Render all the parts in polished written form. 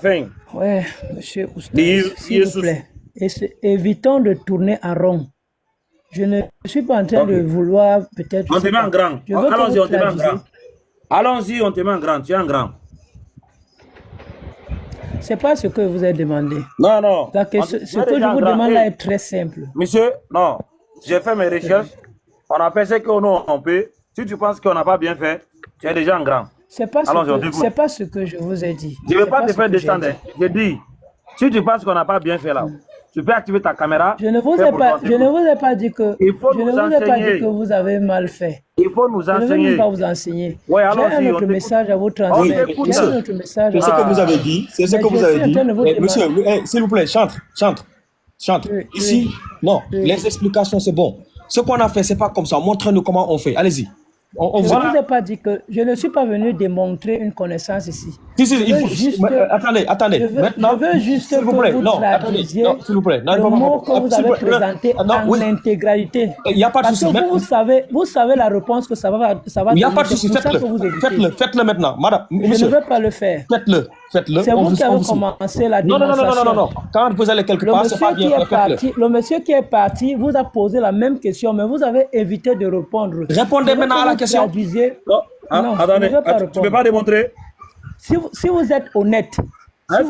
fin. Ouais, monsieur Dis, Oustaz, s'il vous plaît. Évitons de tourner en rond. Je ne suis pas en train de Ok. vouloir peut-être. On te met en grand. Je veux que Allons-y, vous on te met en grand. traduisiez. Allons-y, on te met en grand. Tu es en grand. C'est pas ce que vous avez demandé. Non, non. Ce que je vous demande là est très simple. Monsieur, non. J'ai fait mes recherches. On a fait ce qu'on peut. Si tu penses qu'on n'a pas bien fait, tu es déjà en grand. C'est pas ce que je vous ai dit. Je ne vais pas te faire descendre. Je dis, si tu penses qu'on n'a pas bien fait là, tu peux activer ta caméra. Je ne vous ai pas dit que vous avez mal fait. Il faut nous enseigner. Je ne veux même pas vous enseigner. Ouais, j'ai un autre message à vous transmettre. C'est ce que vous avez dit. C'est ce que vous avez dit. Monsieur, s'il vous plaît, chante. Ici, non, les explications, c'est bon. Ce qu'on a fait, c'est pas comme ça. Montrez-nous comment on fait. Allez-y. Je ne vous ai pas dit que je ne suis pas venu démontrer une connaissance ici. Attendez. Maintenant, je veux juste s'il vous plaît, que vous traduisiez s'il vous plaît. le mot que vous avez présenté en intégralité. Il n'y a pas de souci. Vous savez la réponse que ça va il n'y a pas de souci. Faites-le maintenant. Madame, monsieur, je ne veux pas le faire. Faites-le. C'est vous qui avez commencé la démonstration. Non. Quand vous allez quelque part, c'est pas bien. Le monsieur qui est parti vous a posé la même question, mais vous avez évité de répondre. Répondez maintenant à la question. Non, attendez, tu ne peux pas démontrer. Si vous êtes honnête, en tant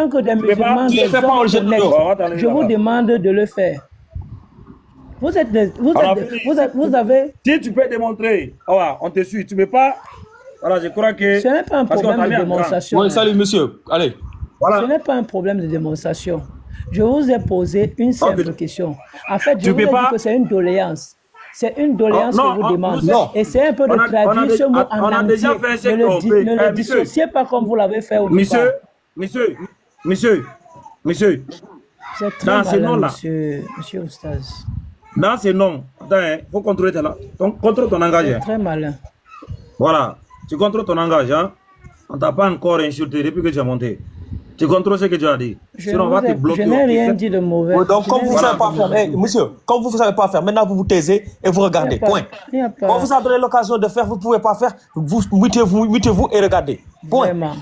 que des musulmans, je vous demande de le faire. Vous avez... Si tu peux démontrer, on te suit. Tu ne peux pas... Voilà, je crois que... Ce n'est pas un problème de démonstration. Oui, salut monsieur, allez. Voilà. Ce n'est pas un problème de démonstration. Je vous ai posé une simple question. En fait, je vous ai dit que c'est une doléance. C'est une doléance que vous demandez. Et c'est un peu de traduire ce mot en entier. Ne le dissociez pas comme vous l'avez fait au départ. Monsieur. C'est très malin, monsieur Oustaz. Dans ces noms, attends, il faut contrôler ton langage. C'est très malin. Voilà, tu contrôles ton langage. Hein? On ne t'a pas encore insulté depuis que tu es monté. Tu contrôles ce que tu as dit. Sinon, on va te bloquer. Je n'ai rien dit de mauvais. Donc, comme vous ne savez pas faire, monsieur, comme vous ne savez pas faire, maintenant vous vous taisez et vous regardez. Point. Quand vous avez l'occasion de faire, vous ne pouvez pas faire, vous mettez-vous et regardez. Point. Vraiment.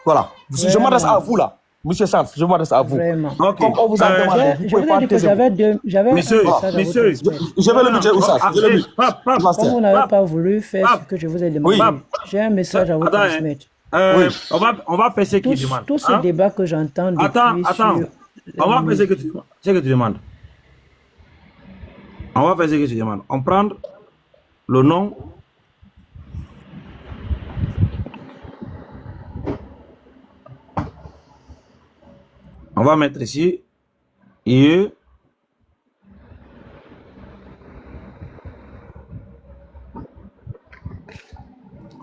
Voilà. Je m'adresse à vous là. Monsieur Sanz, je m'adresse à vous. Vraiment. Okay. Comme on vous a demandé, vous pouvez pas taisez-vous. Monsieur, je vais le muter où ça. Comme vous n'avez pas voulu faire ce que je vous ai demandé, j'ai un message à vous transmettre. On va faire ce qu'il demande. Tout ce débat que j'entends depuis Attends. On va faire ce que tu demandes. On va faire ce que tu demandes. On prend le nom. On va mettre ici IE.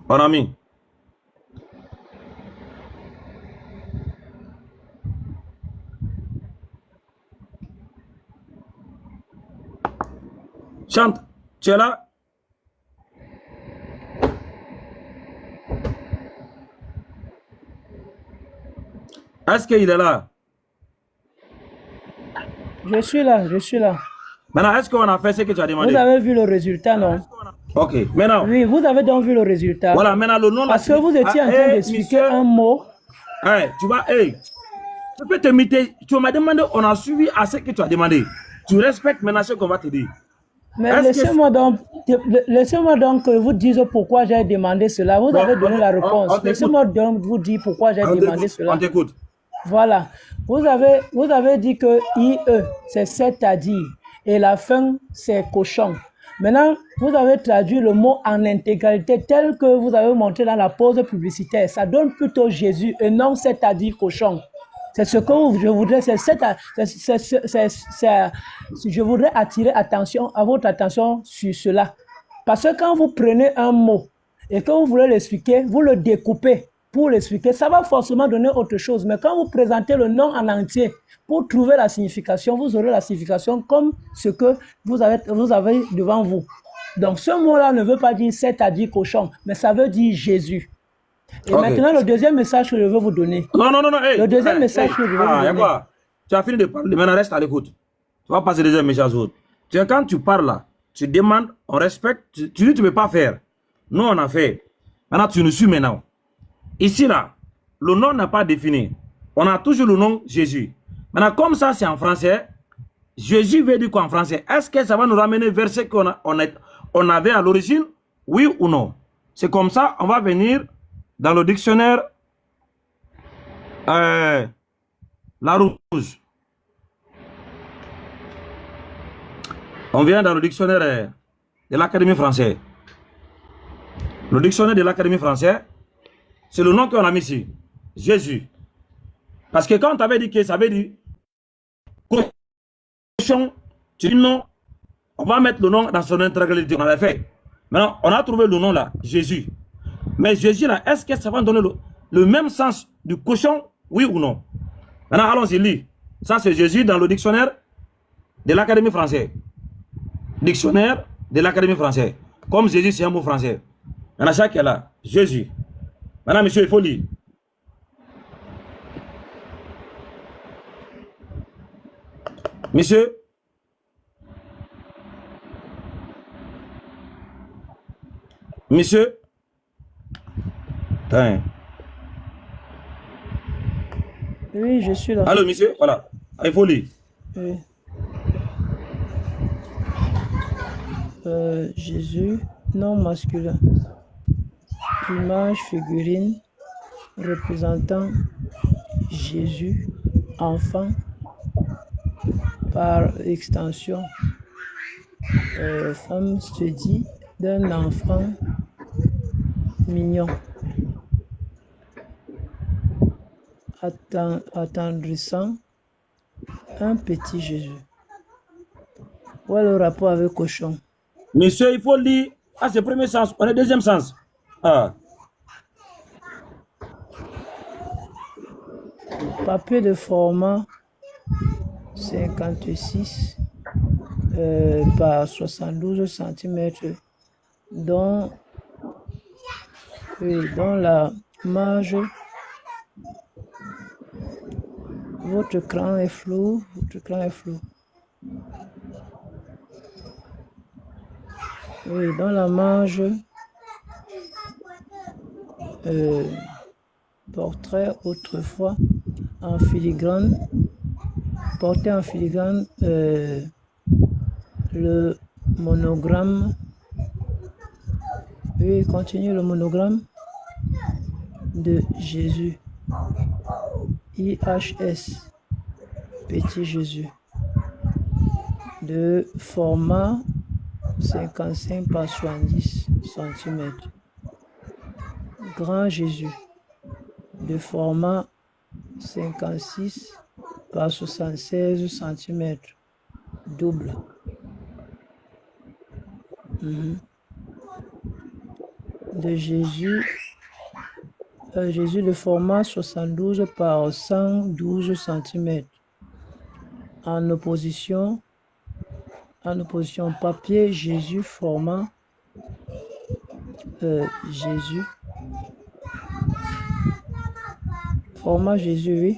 On a mis. Chante, tu es là? Est-ce qu'il est là? Je suis là. Maintenant, est-ce qu'on a fait ce que tu as demandé? Vous avez vu le résultat, non? Ok, maintenant. Oui, vous avez donc vu le résultat. Voilà, maintenant le nom. Parce que vous étiez en train d'expliquer un mot. Tu vas, tu peux te imiter. Tu m'as demandé, on a suivi à ce que tu as demandé. Tu respectes maintenant ce qu'on va te dire. Mais laissez-moi donc que vous dise pourquoi j'ai demandé cela. Vous avez donné la réponse. Laissez-moi donc vous dire pourquoi j'ai demandé cela. On t'écoute. Voilà. Vous avez dit que IE, c'est c'est-à-dire, et la fin, c'est cochon. Maintenant, vous avez traduit le mot en intégralité tel que vous avez montré dans la pause publicitaire. Ça donne plutôt Jésus et non c'est-à-dire cochon. C'est ce que je voudrais, je voudrais attirer votre attention sur cela. Parce que quand vous prenez un mot et que vous voulez l'expliquer, vous le découpez pour l'expliquer. Ça va forcément donner autre chose. Mais quand vous présentez le nom en entier pour trouver la signification, vous aurez la signification comme ce que vous avez devant vous. Donc ce mot-là ne veut pas dire c'est-à-dire cochon, mais ça veut dire Jésus. Et maintenant, le deuxième message que je veux vous donner. Non. Le deuxième message que je veux vous donner. Tu as fini de parler, maintenant reste à l'écoute. Tu vas passer le deuxième message aux autres. Quand tu parles là, tu demandes, on respecte, tu dis tu ne peux pas faire. Nous, on a fait. Maintenant, tu nous suis maintenant. Ici, là, le nom n'a pas défini. On a toujours le nom Jésus. Maintenant, comme ça, c'est en français, Jésus veut dire quoi en français? Est-ce que ça va nous ramener vers ce qu'on avait à l'origine? Oui ou non? C'est comme ça, on va venir dans le dictionnaire La Rouge. On vient dans le dictionnaire de l'Académie française. Le dictionnaire de l'Académie française, c'est le nom qu'on a mis ici. Jésus. Parce que quand on t'avait dit que ça veut dire cochon, tu dis non, on va mettre le nom dans son intégralité. On avait fait. Maintenant, on a trouvé le nom là, Jésus. Mais Jésus là, est-ce que ça va donner le même sens du cochon, oui ou non? Maintenant, allons-y, lis. Ça, c'est Jésus dans le dictionnaire de l'Académie française. Dictionnaire de l'Académie française. Comme Jésus, c'est un mot français. Maintenant, ça qui est là, Jésus. Maintenant, monsieur, il faut lire. Monsieur. Monsieur. Attends. Oui, je suis là. Allô, monsieur, voilà. Il faut lire. Oui. Jésus, nom masculin. Image figurine représentant Jésus, enfant, par extension. Femme se dit d'un enfant mignon, attendrissant un petit Jésus. Où est le rapport avec cochon? Monsieur, il faut lire. Ah, c'est le premier sens. On est deuxième sens. Ah. Papier de format 56 par 72 cm, dont la marge. Votre cran est flou. Oui, dans la marge, portrait autrefois en filigrane, porté en filigrane, le monogramme. Oui, continue le monogramme de Jésus. IHS, petit Jésus, de format 55 par 70 cm. Grand Jésus, de format 56 par 76 cm. Double. De Jésus, Jésus de format 72 par 112 cm. En opposition, papier Jésus format Jésus. Format Jésus, oui.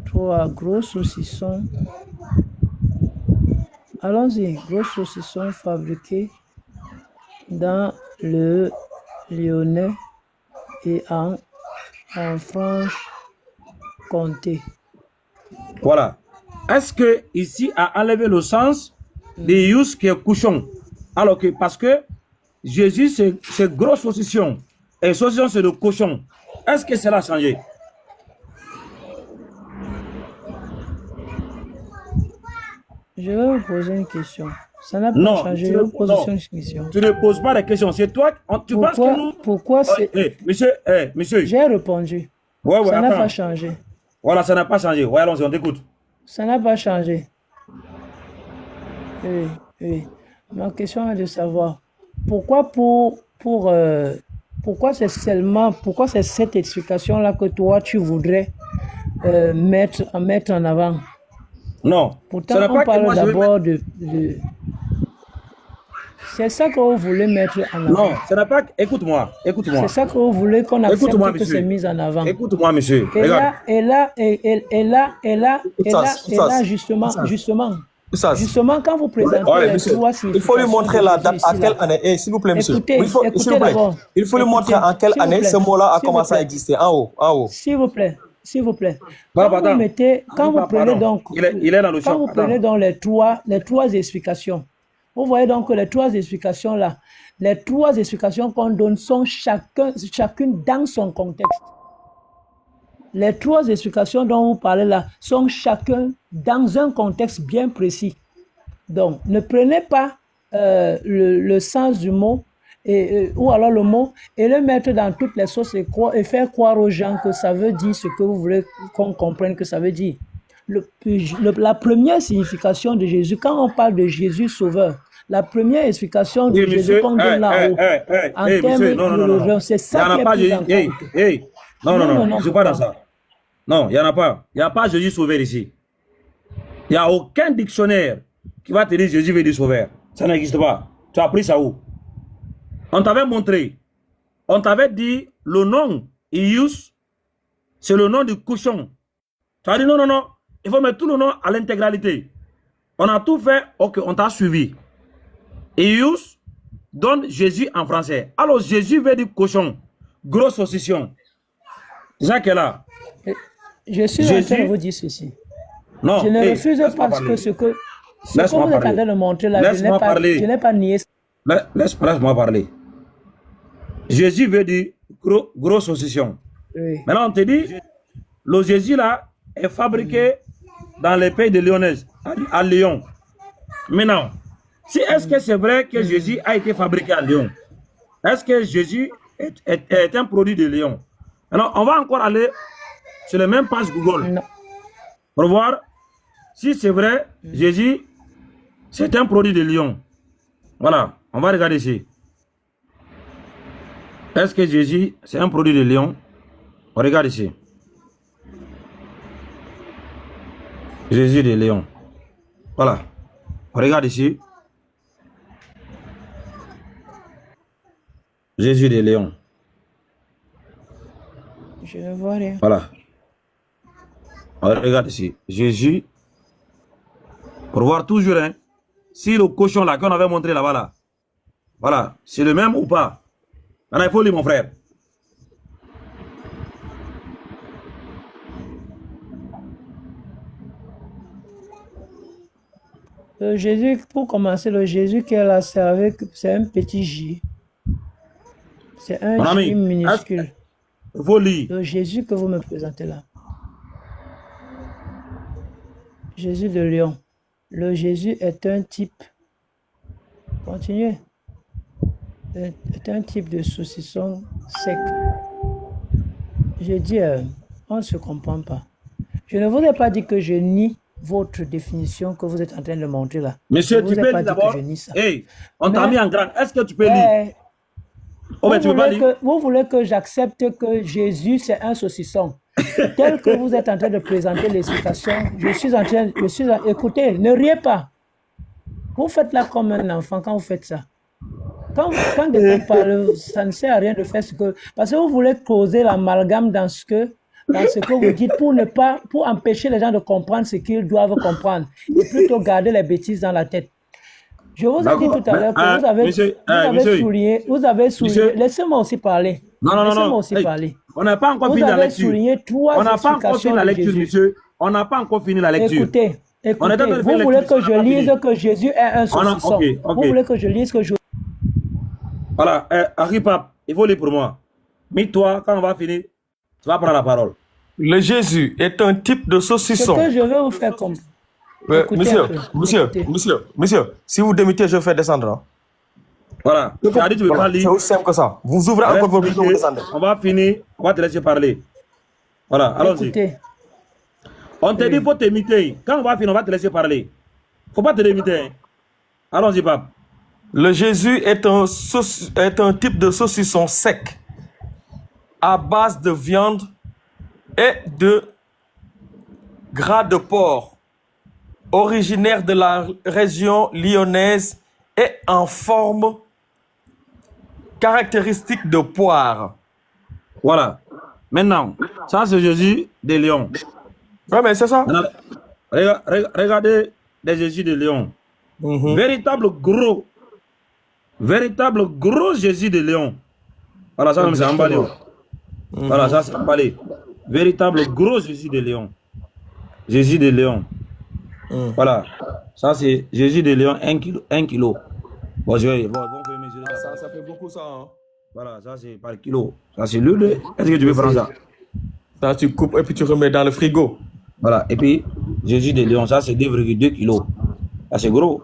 3 gros saucissons. Allons-y, gros saucissons fabriqués dans le Lyonnais et en Franche-Comté. Voilà. Est-ce que ici a enlevé le sens de Yus qui est cochon? Alors que, parce que Jésus, c'est gros saucisson. Et saucisson, c'est le cochon. Est-ce que cela a changé? Je vais vous poser une question. Ça n'a pas changé. Je vais vous poser une question. Tu ne poses pas de questions. C'est toi. Tu penses que nous. Pourquoi c'est. Monsieur. J'ai répondu. Ouais, ça n'a pas changé. Voilà, ça n'a pas changé. Ouais, allons-y, on t'écoute. Ça n'a pas changé. Oui. Ma question est de savoir pourquoi pourquoi c'est cette explication-là que toi tu voudrais mettre en avant? Non. Pourtant, on parle d'abord de... C'est ça que vous voulez mettre en avant. Non, ça n'a pas... Écoute-moi. C'est ça que vous voulez qu'on accepte que c'est mis en avant. Écoute-moi, monsieur. Et là, justement, Ça, justement, quand vous présentez les trois significations, il faut lui montrer la date, à quelle année. S'il vous plaît, monsieur. Écoutez, il faut lui montrer en quelle année ce mot-là a commencé à exister. En haut. S'il vous plaît. Quand vous mettez, quand vous prenez donc, il est dans le champ. Quand vous prenez donc les trois explications, vous voyez donc que les trois explications là, les trois explications qu'on donne sont chacune dans son contexte. Les trois explications dont vous parlez là sont chacun dans un contexte bien précis. Donc, ne prenez pas le sens du mot ou alors le mot et le mettre dans toutes les sauces et faire croire aux gens que ça veut dire ce que vous voulez qu'on comprenne que ça veut dire. La première signification de Jésus, quand on parle de Jésus sauveur, la première explication de Jésus qu'on donne là-haut, en termes de c'est ça qui est plus important. Non, je ne suis pas dans ça. Non, il n'y en a pas. Il n'y a pas Jésus sauveur ici. Il n'y a aucun dictionnaire qui va te dire Jésus veut dire sauveur. Ça n'existe pas. Tu as appris ça où? On t'avait montré. On t'avait dit le nom Ius, c'est le nom du cochon. Tu as dit non. Il faut mettre tout le nom à l'intégralité. On a tout fait. Ok, on t'a suivi. Ius donne Jésus en français. Alors Jésus veut dire cochon. Gros saucisson. Jacques est là. Je suis en train de vous dire ceci. Non, je ne refuse pas ce que vous êtes en train de montrer là. Je n'ai pas nié. Laisse-moi parler. Jésus veut dire gros saucisson. Oui. Maintenant, on te dit, le Jésus là est fabriqué dans les pays de Lyonnaise, à Lyon. Maintenant, est-ce que c'est vrai que Jésus a été fabriqué à Lyon? Est-ce que Jésus est un produit de Lyon? Alors, on va encore aller sur le même page Google. Non. Pour voir si c'est vrai, Jésus, c'est un produit de Lyon. Voilà, on va regarder ici. Est-ce que Jésus, c'est un produit de Lyon? On regarde ici. Jésus de Lyon. Voilà. On regarde ici. Jésus de Lyon. Je ne vois rien. Voilà. On regarde ici. Jésus. Pour voir toujours, hein, si le cochon là qu'on avait montré là-bas, là, voilà, c'est le même ou pas. Maintenant, il faut lire, mon frère. Le Jésus, pour commencer, le Jésus qui est là, c'est un petit J. C'est un J minuscule. Il faut lire. Le Jésus que vous me présentez là. Jésus de Lyon. Le Jésus est un type. Continuez. Est un type de saucisson sec. Je dis, on ne se comprend pas. Je ne vous ai pas dit que je nie votre définition que vous êtes en train de montrer là. Monsieur, tu peux lire d'abord. Hey, on t'a mis en grand. Est-ce que tu peux lire? Vous voulez que j'accepte que Jésus c'est un saucisson. Tel que vous êtes en train de présenter l'explication, écoutez, ne riez pas. Vous faites là comme un enfant quand vous faites ça. Quand quelqu'un parle, ça ne sert à rien de faire ce que... Parce que vous voulez causer l'amalgame dans ce que vous dites pour empêcher les gens de comprendre ce qu'ils doivent comprendre et plutôt garder les bêtises dans la tête. Je vous ai dit tout à l'heure que vous avez souligné. Laissez-moi aussi parler. Non. Parler. On n'a pas encore fini la lecture. On n'a pas encore fini la lecture, monsieur. On n'a pas encore fini la lecture. Écoutez, vous voulez que je lise que Jésus est un saucisson. Vous voulez que je lise que je... Voilà, Harry Pape, il faut lire pour moi. Mais toi, quand on va finir, tu vas prendre la parole. Le Jésus est un type de saucisson. Ce que je vais vous faire comprendre. Monsieur, si vous démettez, je fais descendre. Hein. Voilà, c'est aussi simple que ça. Vous ouvrez encore vos bouches, vous descendez. On va finir, on va te laisser parler. Voilà, allons-y. On te dit qu'il faut t'imiter. Quand on va finir, on va te laisser parler. Il ne faut pas te limiter. Hein. Allons-y, Pape. Le Jésus est un type de saucisson sec à base de viande et de gras de porc, originaire de la région lyonnaise et en forme caractéristique de poire. Voilà. Maintenant, ça c'est Jésus de Lyon. Oui, mais c'est ça. Regardez de Jésus de Léon. Véritable gros Jésus de Léon. Voilà, ça même c'est emballé. Voilà, ça c'est emballé. Véritable gros Jésus de Léon. Jésus de Léon. Voilà, ça c'est Jésus de Léon, 1 kilo. Bon, ça fait beaucoup ça. Hein? Voilà, ça c'est par kilo. Ça c'est l'huile. Est-ce que tu veux prendre ça? Ça tu coupes et puis tu remets dans le frigo. Voilà, et puis Jésus de Léon, ça c'est 2,2 kilos. Ça c'est gros.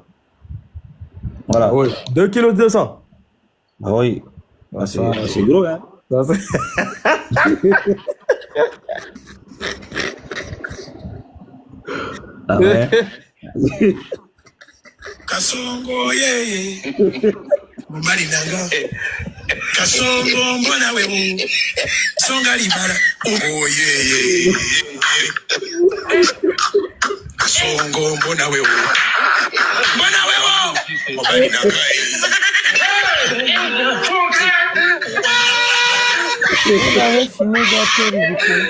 Voilà. Oui, 2 kg 200. Ah oui, c'est gros, hein. Ah ouais. Kasongo Mubali nanga Kasongo mbona wewe Songa libala oh yeah Kasongo mbona wewe Mubali nanga Vous avez fini d'être ridicule.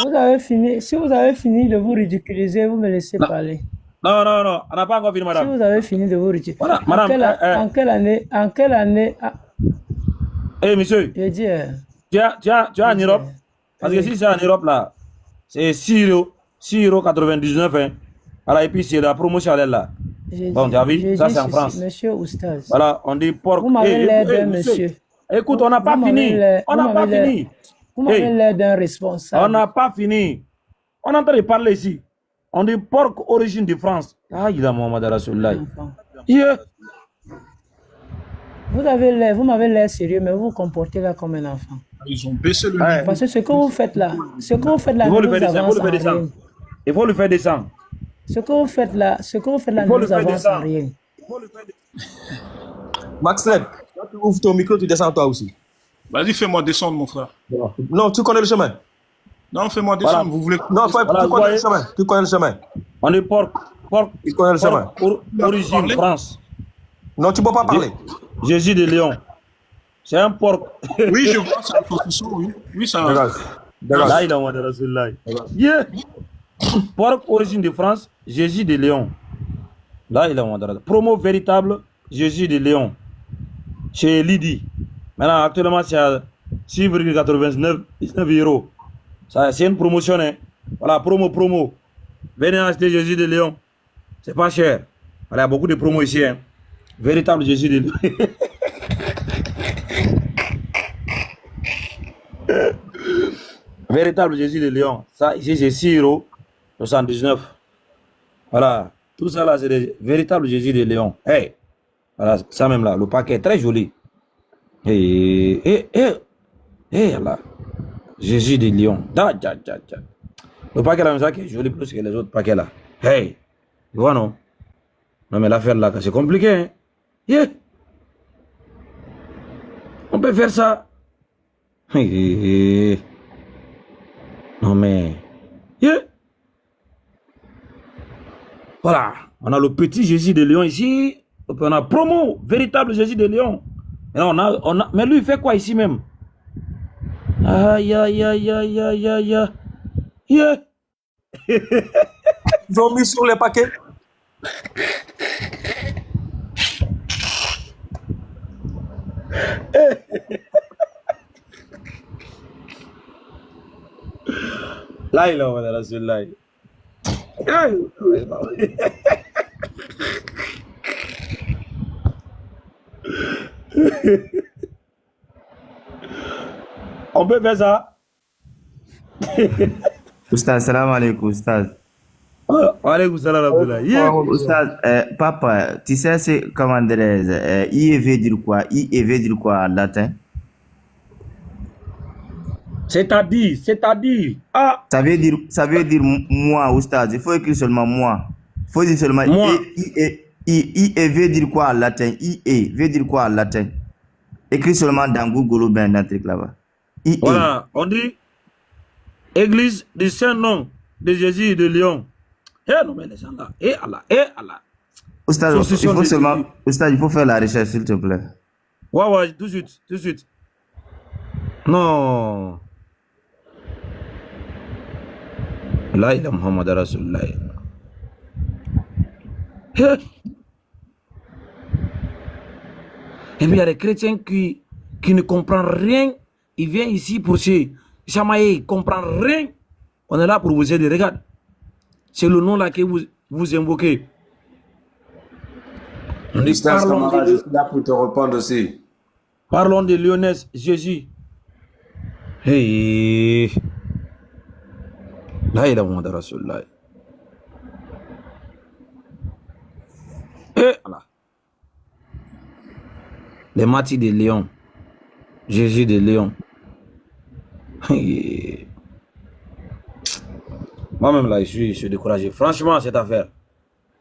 Vous avez fini. Si vous avez fini de vous ridiculiser, vous me laissez parler. Non, on n'a pas encore fini, madame. Si vous avez fini de vous ridiculiser. Voilà, madame. En quelle année Eh, monsieur. Je dis. Tu es en Europe. Parce que si c'est en Europe, là, c'est 6,99 €. Hein. Voilà, et puis c'est la promotion, elle est là. Bon, tu as vu, ça c'est en France. Monsieur Oustaz. Voilà, on dit porc. Vous m'avez l'air d'un monsieur. Écoute, on n'a pas fini. On n'a pas fini. Vous m'avez l'air d'un responsable. On n'a pas fini. On est en train de parler ici. On dit porc origine de France. Ah, il a Mohamed Rasoullah. Yeah. Vous m'avez l'air sérieux, mais vous vous comportez là comme un enfant. Ils ont baissé le niveau. Parce que ce que vous faites là, il faut le faire descendre. Il faut le faire descendre. Ce que vous faites là, ne nous avance en rien. Maxlet, quand tu ouvres ton micro, tu descends toi aussi. Vas-y, fais-moi descendre, mon frère. Non, tu connais le chemin. Non, fais-moi descendre, voilà. Vous voulez... Non, voilà, tu connais le chemin. Tu connais le chemin. On est porc. Tu connais le chemin. Origine France. Non, tu ne peux pas parler. Jésus de Léon. C'est un porc. Oui, je vois, c'est un processus, oui. Oui, ça... Là, il a Mohamed Rasoullah. Yeah. Porc origine de France, Jésus de Léon. Là, il a Mohamed. Promo véritable, Jésus de Léon. Chez Lydie. Maintenant, actuellement, c'est à 6,99 €. C'est une promotion. Hein. Voilà, promo. Venez acheter Jésus de Léon. C'est pas cher. Voilà, il y a beaucoup de promos ici. Hein. Véritable Jésus de Léon. Véritable Jésus de Léon. Ça, ici, c'est 6,79 €. Voilà. Tout ça, là, c'est des véritables Jésus de Léon. Hey. Voilà, ça même là. Le paquet est très joli. Là. Jésus de Léon. Le paquet là, ça qui est joli plus que les autres paquets là. Hey. Tu vois, non? Non, mais l'affaire là, c'est compliqué. Hein? Yeah. On peut faire ça. Non, mais. Yeah. Voilà. On a le petit Jésus de Léon ici. On a promo. Véritable Jésus de Léon. Et là, mais lui, il fait quoi ici même? Aïe. Yeah. Ils ont mis sur les paquets. Là, il a la seule là. On peut faire ça. Oustaz, salam alaikum, Oustaz. Wa alaikum salam, Abdullah. Yeah. Oustaz, papa, tu sais, c'est comment dire, I veut dire quoi? I veut dire quoi en latin? C'est-à-dire. Ah. Ça veut dire moi, Oustaz. Il faut écrire seulement moi. Il faut dire seulement moi. I veut dire quoi en latin? I veut dire quoi en latin? Écris seulement dans Google ou bien dans un truc là-bas. Voilà, on dit Église du Saint-Nom de Jésus de Léon. Eh non, mais les gens là. Allah. Oustaz, il faut faire la recherche, s'il te plaît. Ouais, tout de suite. Non. Là, il a Muhammad Rasulullah. Et puis il y a des chrétiens qui ne comprennent rien. Ils viennent ici pour se chamailler, ils ne comprennent rien. On est là pour vous aider. Regarde. C'est le nom là que vous invoquez. Je suis là pour te répondre aussi. Parlons de Lyonnaise Jésus. Hey. Là, il a Muhammad Rasulullah. Et voilà. Les martyrs de Léon. Jésus de Léon. Moi-même là, je suis découragé. Franchement, cette affaire,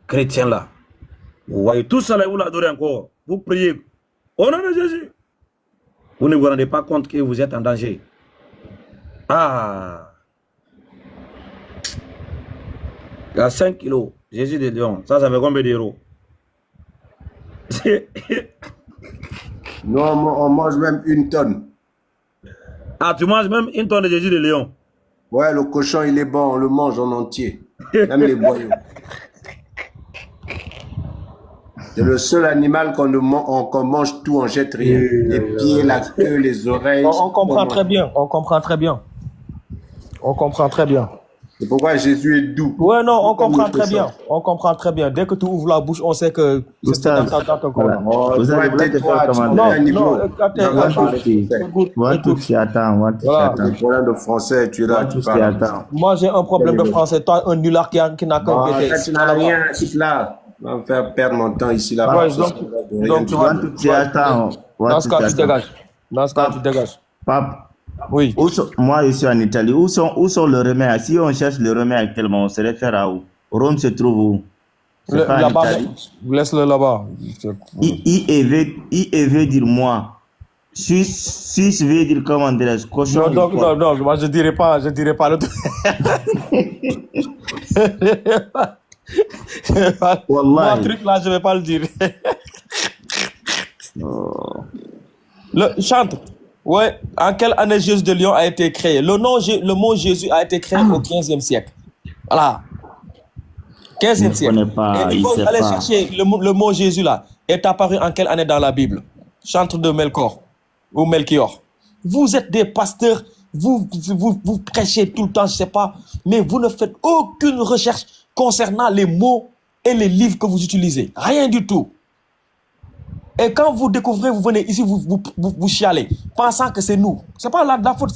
chrétien là, vous voyez tout ça là, vous l'adorez encore. Vous priez au nom de Jésus. Vous ne vous rendez pas compte que vous êtes en danger. Ah. Il y a 5 kilos. Jésus de Léon. Ça fait combien d'euros? Nous, on mange même 1 tonne. Ah, tu manges même 1 tonne de Jésus de Léon? Ouais, le cochon, il est bon, on le mange en entier. Même les boyaux. C'est le seul animal qu'on mange tout, on jette rien. Les pieds, la queue, les oreilles. On comprend très bien, on comprend très bien. On comprend très bien. C'est pourquoi Jésus est doux. Ouais, non, on comprend très bien. On comprend très bien. Dès que tu ouvres la bouche, on sait que c'est dans ton corps. Vous allez peut-être faire commander. Non, Attends. Un problème de français, tu es là. Moi, j'ai un problème de français. Toi, un nulard qui n'a qu'un BT. Tu n'as rien, c'est là. On va me faire perdre mon temps ici, là. Donc, tu vois. Dans ce cas, tu dégages. Dans ce cas, tu dégages. Pape. Oui. Moi, je suis en Italie. Où sont le remède? Si on cherche le remède actuellement, on se réfère à où? Rome se trouve où? Là-bas. Laisse-le là-bas. IE veut dire moi. Suisse veut dire comment dirais-je? Cochon. Non, moi je dirais pas le truc. Moi, truc là, je vais pas le dire. Le chante. Ouais, en quelle année Jésus de Lyon a été créé? Le mot Jésus a été créé au 15e siècle. Voilà. 15e siècle. Et il faut aller chercher le mot Jésus là. Est apparu en quelle année dans la Bible? Chantre de Melchior ou Melchior. Vous êtes des pasteurs, vous prêchez tout le temps, je sais pas, mais vous ne faites aucune recherche concernant les mots et les livres que vous utilisez. Rien du tout. Et quand vous découvrez, vous venez ici, vous chialez, pensant que c'est nous. C'est pas la faute.